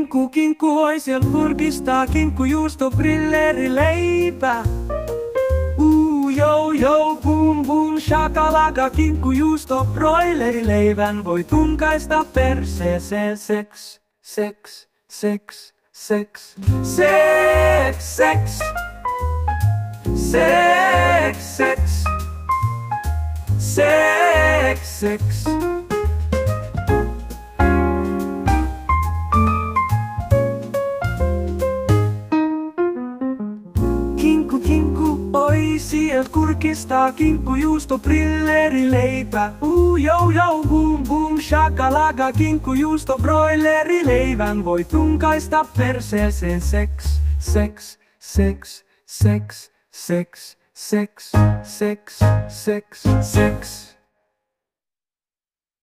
Kinkku oi siel purkista, kinkkujuusto, brilleri, leipä. Yo, boom, boom, shakalaka, kinkkujuusto, broileri, leivän voi tunkaista perseeseen. Sex, sex, sex, sex, sex, sex, sex, sex, sex, sex. Kinkku, oi sielt kurkista, kinkkujuusto, brilleri, leipä. Yo, boom, boom, shakalaka, kinkkujuusto, broileri, leivän voi tunkaista perseeseen. Sex, sex, sex, sex, sex, sex, sex, sex, sex.